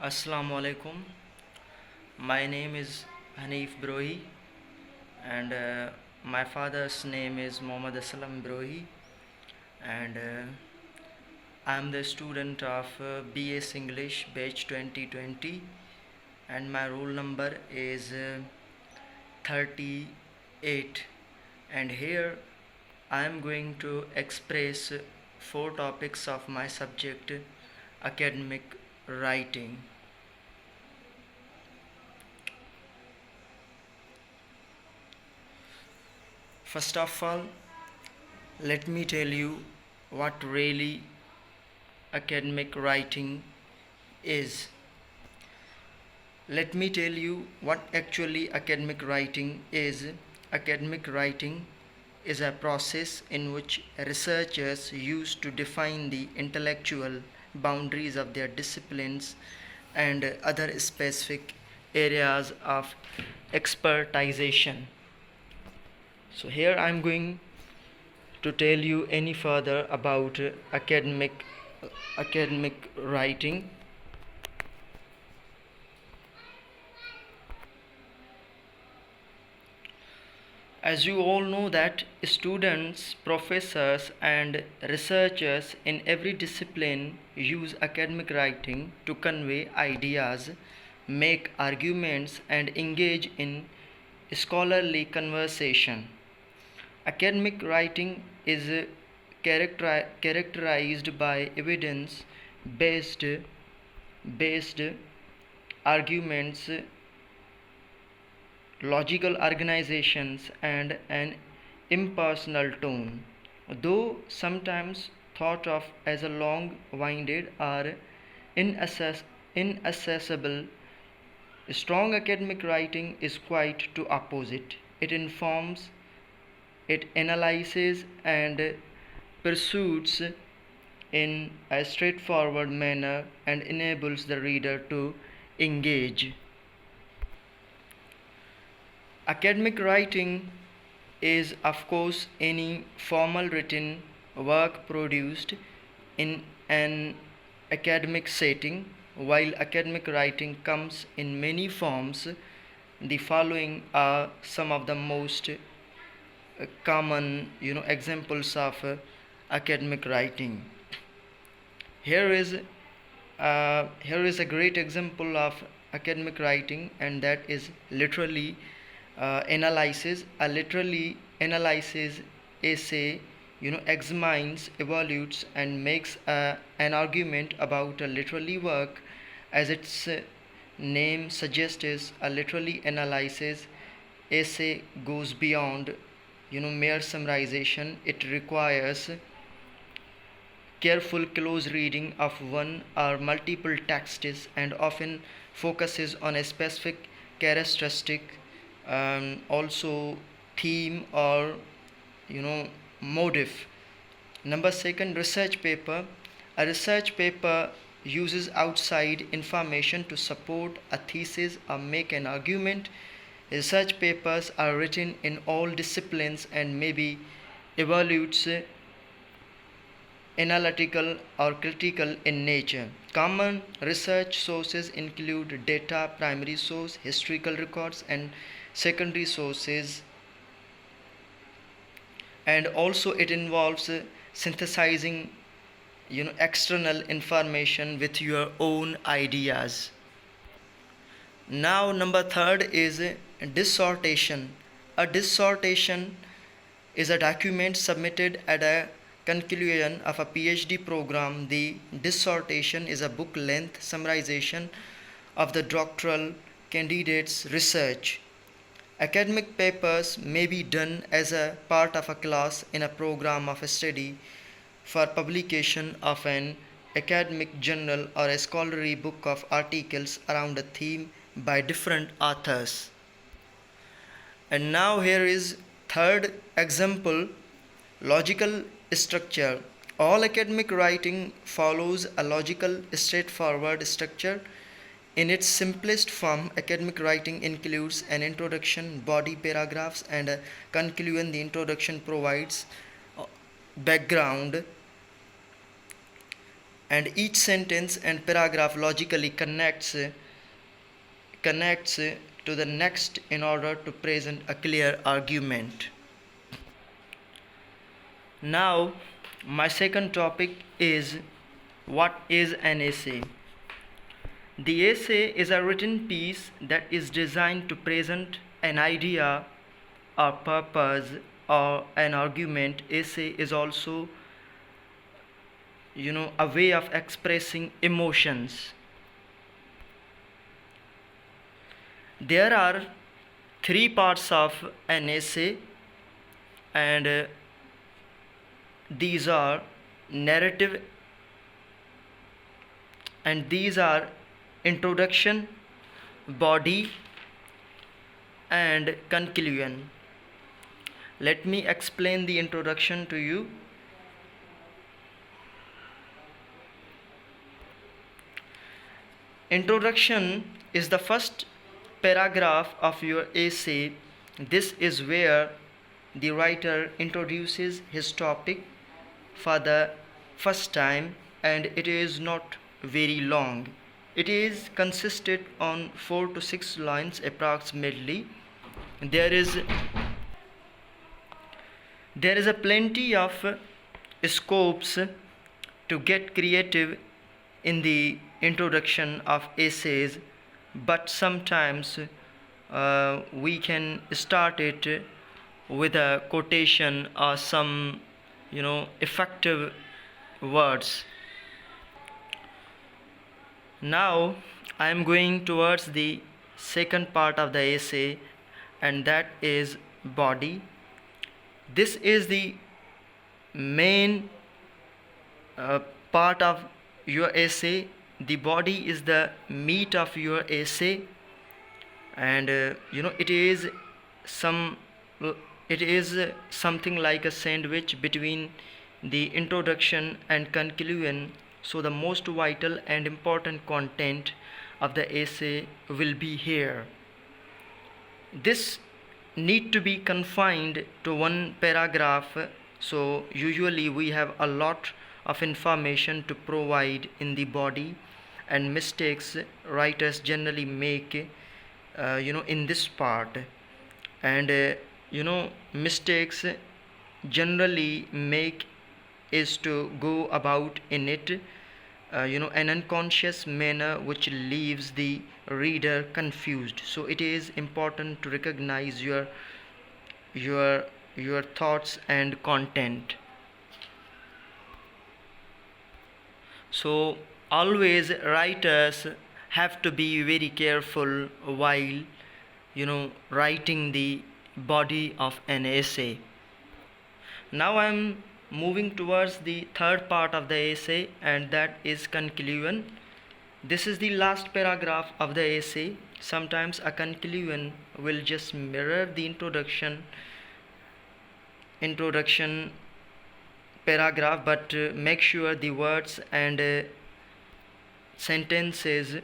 Assalamu alaikum. My name is Hanif Brohi, and my father's name is Mohammad Aslam Brohi, and I am the student of BS English batch 2020, and my roll number is 38. And here I am going to express four topics of my subject academic writing. First of all, let me tell you what really academic writing is. Let me tell you what actually academic writing is. Academic writing is a process in which researchers use to define the intellectual boundaries of their disciplines and other specific areas of expertization. So here I am going to tell you any further about academic writing. As you all know that students, professors and researchers in every discipline use academic writing to convey ideas, make arguments and engage in scholarly conversation. Academic writing is characterized by evidence based arguments, logical organizations and an impersonal tone. Though sometimes thought of as a long-winded or inaccessible, strong academic writing is quite to opposite. It informs, it analyzes and pursues in a straightforward manner and enables the reader to engage. Academic writing is, of course, any formal written work produced in an academic setting. While academic writing comes in many forms, the following are some of the most common examples of academic writing. Here is a great example of academic writing, and that is literally analysis. A literally analysis essay examines, evaluates and makes an argument about a literary work. As its name suggests, a literary analysis essay goes beyond mere summarization. It requires careful close reading of one or multiple texts and often focuses on a specific characteristic, also theme or motive. Number second, research paper. A research paper uses outside information to support a thesis or make an argument. Research papers are written in all disciplines and may be evaluates, analytical or critical in nature. Common research sources include data, primary source, historical records and secondary sources, and also it involves synthesizing external information with your own ideas. Now number third is dissertation. A dissertation is a document submitted at a conclusion of a PhD program. The dissertation is a book-length summarization of the doctoral candidate's research. Academic papers may be done as a part of a class in a program of study for publication of an academic journal or a scholarly book of articles around a theme by different authors. And now here is third example, logical structure. All academic writing follows a logical, straightforward structure. In its simplest form, academic writing includes an introduction, body paragraphs, and a conclusion. The introduction provides background and each sentence and paragraph logically connects to the next in order to present a clear argument. Now, my second topic is what is an essay. The essay is a written piece that is designed to present an idea or purpose or an argument. Essay is also a way of expressing emotions. There are three parts of an essay, and these are narrative, and these are introduction, body, and conclusion. Let me explain the introduction to you. Introduction is the first paragraph of your essay. This is where the writer introduces his topic for the first time, and it is not very long. It is consisted on 4 to 6 lines approximately. There is a plenty of scopes to get creative in the introduction of essays, but sometimes we can start it with a quotation or some effective words. Now I am going towards the second part of the essay, and that is body. This is the main part of your essay. The body is the meat of your essay, and it is something like a sandwich between the introduction and conclusion. So the most vital and important content of the essay will be here. This need to be confined to one paragraph, so usually we have a lot of information to provide in the body, and mistakes writers generally make in this part, and mistakes generally make is to go about in it an unconscious manner which leaves the reader confused. So it is important to recognize your thoughts and content. So always writers have to be very careful while writing the body of an essay. Now I am moving towards the third part of the essay, and that is conclusion. This is the last paragraph of the essay. Sometimes a conclusion will just mirror the introduction paragraph, but make sure the words and sentences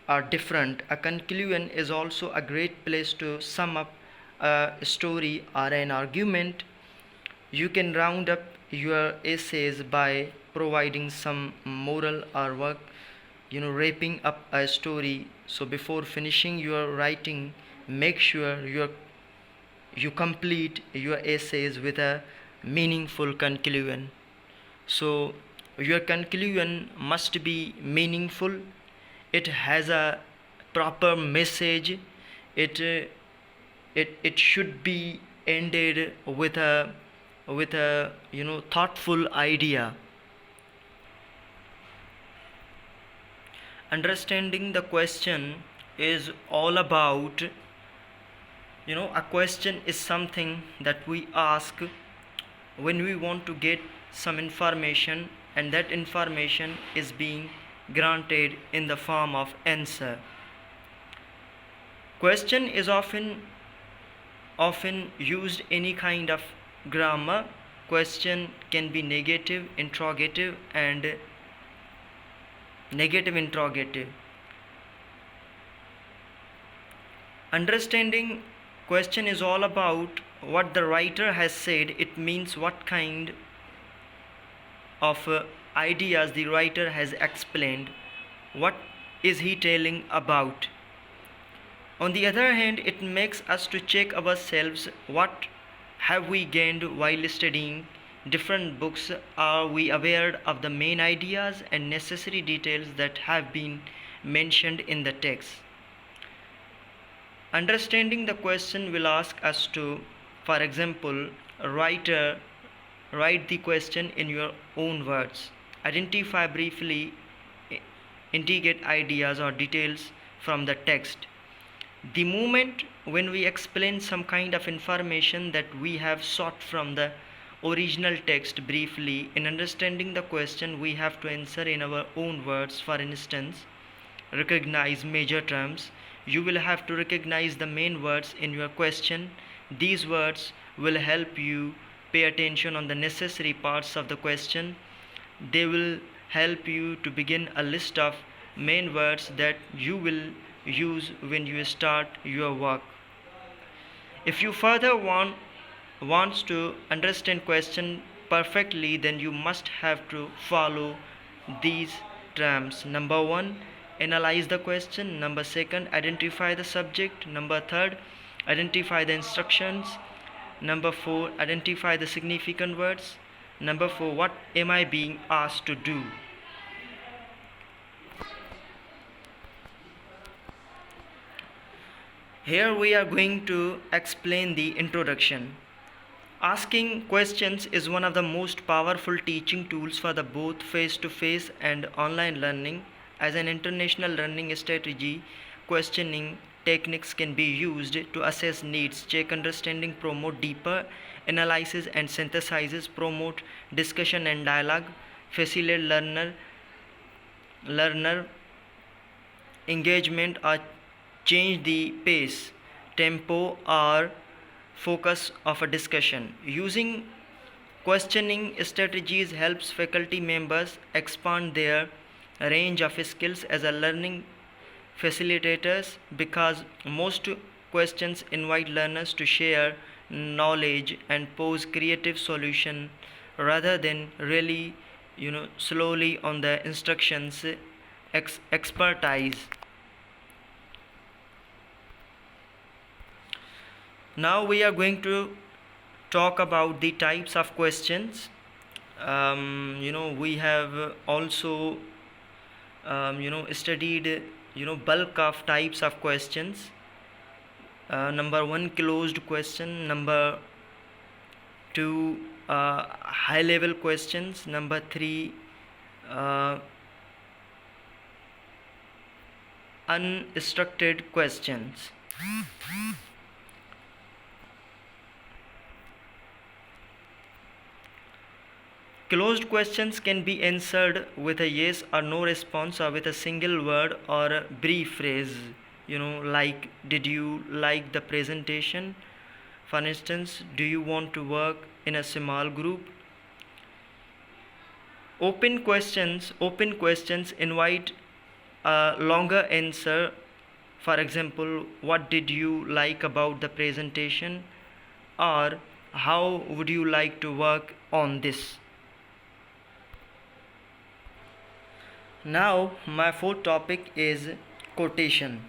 are different. A conclusion is also a great place to sum up a story or an argument. You can round up your essays by providing some moral or work, wrapping up a story. So before finishing your writing, make sure you complete your essays with a meaningful conclusion. So your conclusion must be meaningful. It has a proper message. It should be ended with a thoughtful idea. Understanding the question is all about, a question is something that we ask when we want to get some information, and that information is being granted in the form of answer. Question is often used any kind of grammar. Question can be negative, interrogative, and negative interrogative. Understanding question is all about what the writer has said. It means what kind of ideas the writer has explained. What is he telling about? On the other hand, it makes us to check ourselves. What have we gained while studying different books? Are we aware of the main ideas and necessary details that have been mentioned in the text? Understanding the question will ask us to, for example, write the question in your own words. Identify briefly, indicate ideas or details from the text. The moment when we explain some kind of information that we have sought from the original text briefly, in understanding the question we have to answer in our own words. For instance, recognize major terms. You will have to recognize the main words in your question. These words will help you pay attention on the necessary parts of the question. They will help you to begin a list of main words that you will use when you start your work. If you further wants to understand question perfectly, then you must have to follow these terms. Number 1, analyze the question. Number 2, identify the subject. Number 3, identify the instructions. Number 4, identify the significant words. Number 4, what am I being asked to do? Here we are going to explain the introduction. Asking questions is one of the most powerful teaching tools for the both face-to-face and online learning. As an international learning strategy, questioning techniques can be used to assess needs, check understanding, promote deeper analysis and synthesizes, promote discussion and dialogue, facilitate learner engagement, or change the pace, tempo, or focus of a discussion. Using questioning strategies helps faculty members expand their range of skills as a learning facilitators, because most questions invite learners to share knowledge and pose creative solution rather than really slowly on the instructions expertise. Now we are going to talk about the types of questions. We have also studied bulk of types of questions. Number 1, closed question. Number 2, high level questions. Number 3, unstructured questions. Closed questions can be answered with a yes or no response, or with a single word or a brief phrase, like, did you like the presentation? For instance, do you want to work in a small group? Open questions invite a longer answer. For example, what did you like about the presentation? Or how would you like to work on this? Now my fourth topic is quotation.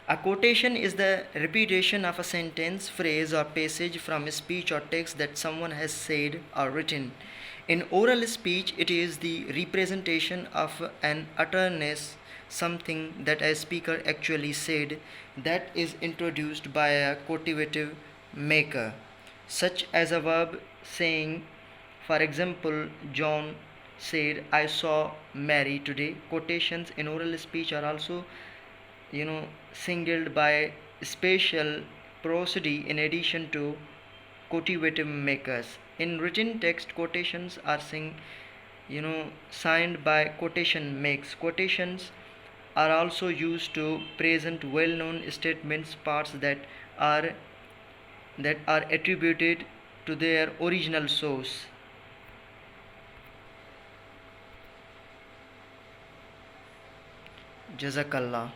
A quotation is the repetition of a sentence, phrase, or passage from a speech or text that someone has said or written. In oral speech, it is the representation of an utterance, something that a speaker actually said, that is introduced by a quotative maker, such as a verb saying. For example, John said, I saw Mary today. Quotations in oral speech are also singled by special prosody in addition to quotative makers. In written text, quotations are signed by quotation makes. Quotations are also used to present well-known statements, parts that are attributed to their original source. Jazakallah.